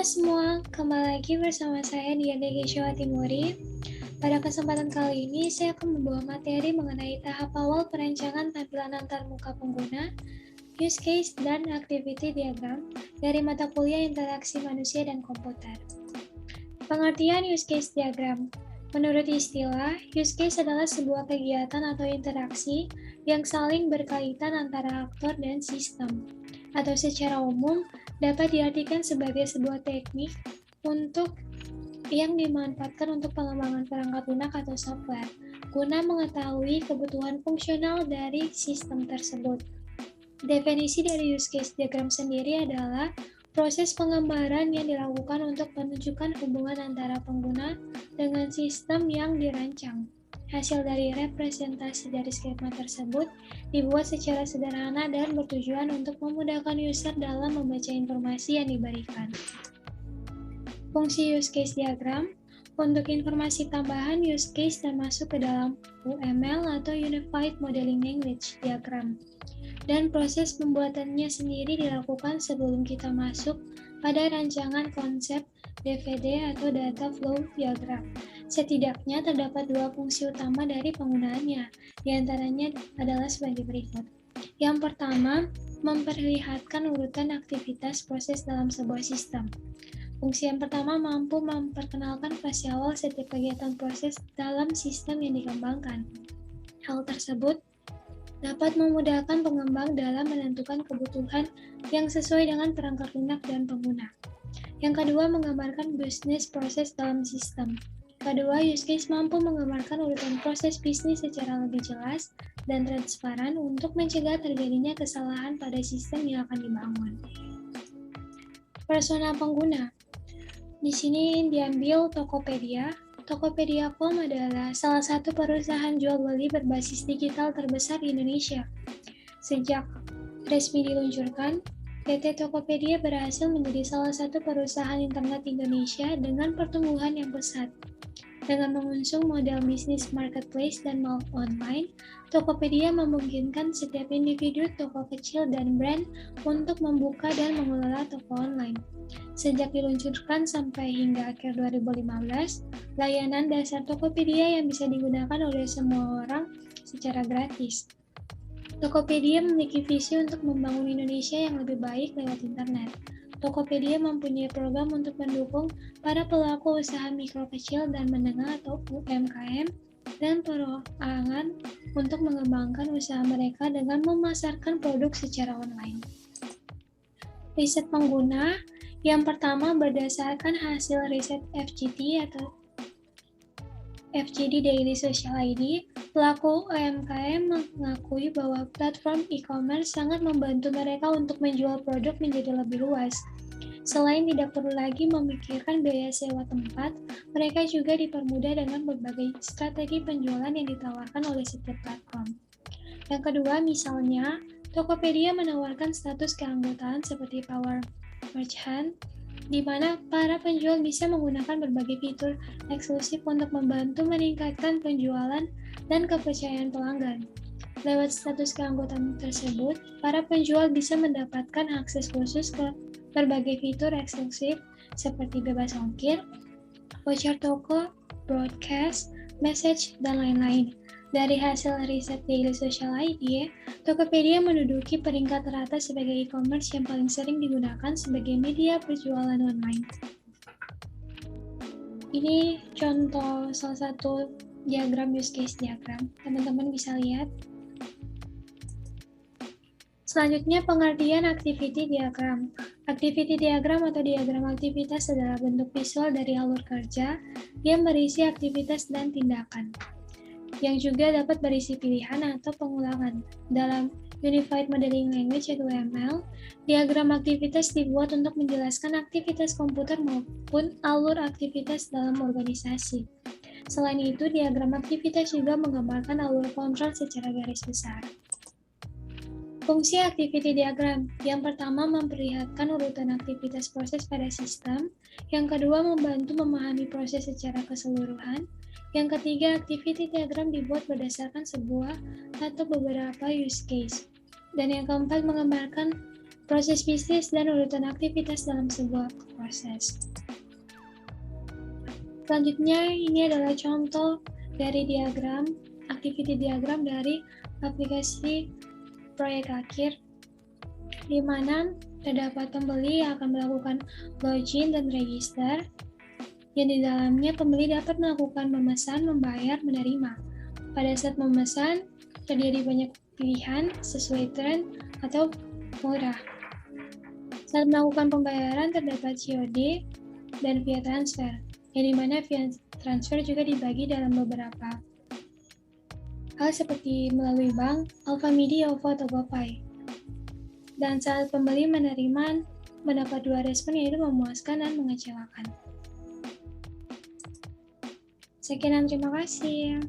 Semua, kembali lagi bersama saya Diana Geshawa Timuri. Pada kesempatan kali ini, saya akan membawa materi mengenai tahap awal perancangan tampilan antarmuka pengguna, use case, dan activity diagram dari mata kuliah interaksi manusia dan komputer. Pengertian use case diagram. Menurut istilah, use case adalah sebuah kegiatan atau interaksi yang saling berkaitan antara aktor dan sistem, atau secara umum dapat diartikan sebagai sebuah teknik yang dimanfaatkan untuk pengembangan perangkat lunak atau software, guna mengetahui kebutuhan fungsional dari sistem tersebut. Definisi dari use case diagram sendiri adalah proses penggambaran yang dilakukan untuk menunjukkan hubungan antara pengguna dengan sistem yang dirancang. Hasil dari representasi dari skema tersebut dibuat secara sederhana dan bertujuan untuk memudahkan user dalam membaca informasi yang diberikan. Fungsi use case diagram. Untuk informasi tambahan, use case dan masuk ke dalam UML atau Unified Modeling Language diagram. Dan proses pembuatannya sendiri dilakukan sebelum kita masuk pada rancangan konsep DVD atau Data Flow Diagram. Setidaknya terdapat dua fungsi utama dari penggunaannya, di antaranya adalah sebagai berikut. Yang pertama, memperlihatkan urutan aktivitas proses dalam sebuah sistem. Fungsi yang pertama mampu memperkenalkan fase awal setiap kegiatan proses dalam sistem yang dikembangkan. Hal tersebut dapat memudahkan pengembang dalam menentukan kebutuhan yang sesuai dengan perangkat lunak dan pengguna. Yang kedua, menggambarkan bisnis proses dalam sistem. Kedua, use case mampu menggambarkan urutan proses bisnis secara lebih jelas dan transparan untuk mencegah terjadinya kesalahan pada sistem yang akan dibangun. Persona pengguna. Di sini diambil Tokopedia. Tokopedia.com adalah salah satu perusahaan jual beli berbasis digital terbesar di Indonesia. Sejak resmi diluncurkan, PT Tokopedia berhasil menjadi salah satu perusahaan internet di Indonesia dengan pertumbuhan yang pesat. Dengan mengusung model bisnis marketplace dan mall online, Tokopedia memungkinkan setiap individu, toko kecil, dan brand untuk membuka dan mengelola toko online. Sejak diluncurkan sampai hingga akhir 2015, layanan dasar Tokopedia yang bisa digunakan oleh semua orang secara gratis. Tokopedia memiliki visi untuk membangun Indonesia yang lebih baik lewat internet. Tokopedia mempunyai program untuk mendukung para pelaku usaha mikro kecil dan menengah atau UMKM dan perorangan untuk mengembangkan usaha mereka dengan memasarkan produk secara online. Riset pengguna. Yang pertama, berdasarkan hasil riset FGD atau FGD Daily Social ID, pelaku UMKM mengakui bahwa platform e-commerce sangat membantu mereka untuk menjual produk menjadi lebih luas. Selain tidak perlu lagi memikirkan biaya sewa tempat, mereka juga dipermudah dengan berbagai strategi penjualan yang ditawarkan oleh setiap platform. Yang kedua, misalnya, Tokopedia menawarkan status keanggotaan seperti Power Merchant, di mana para penjual bisa menggunakan berbagai fitur eksklusif untuk membantu meningkatkan penjualan dan kepercayaan pelanggan. Lewat status keanggotaan tersebut, para penjual bisa mendapatkan akses khusus ke berbagai fitur eksklusif seperti bebas ongkir, voucher toko, broadcast, message, dan lain-lain. Dari hasil riset Daily Social ID, Tokopedia menduduki peringkat teratas sebagai e-commerce yang paling sering digunakan sebagai media perjualan online. Ini contoh salah satu diagram use case diagram. Teman-teman bisa lihat. Selanjutnya, pengertian activity diagram. Activity diagram atau diagram aktivitas adalah bentuk visual dari alur kerja yang berisi aktivitas dan tindakan, yang juga dapat berisi pilihan atau pengulangan. Dalam Unified Modeling Language atau UML, diagram aktivitas dibuat untuk menjelaskan aktivitas komputer maupun alur aktivitas dalam organisasi. Selain itu, diagram aktivitas juga menggambarkan alur kontrol secara garis besar. Fungsi activity diagram. Yang pertama, memperlihatkan urutan aktivitas proses pada sistem. Yang kedua, membantu memahami proses secara keseluruhan. Yang ketiga, activity diagram dibuat berdasarkan sebuah atau beberapa use case. Dan yang keempat, menggambarkan proses bisnis, dan urutan aktivitas dalam sebuah proses. Selanjutnya, ini adalah contoh dari diagram, activity diagram dari aplikasi proyek akhir, di mana terdapat pembeli yang akan melakukan login dan register, yang di dalamnya pembeli dapat melakukan memesan, membayar, menerima. Pada saat memesan, terjadi banyak pilihan sesuai tren atau murah. Saat melakukan pembayaran, terdapat COD dan via transfer, yang dimana via transfer juga dibagi dalam beberapa hal seperti melalui bank, Alfamidi, OVO, atau GoPay. Dan saat pembeli menerima, mendapat dua respon, yaitu memuaskan dan mengecewakan. Sekian, terima kasih.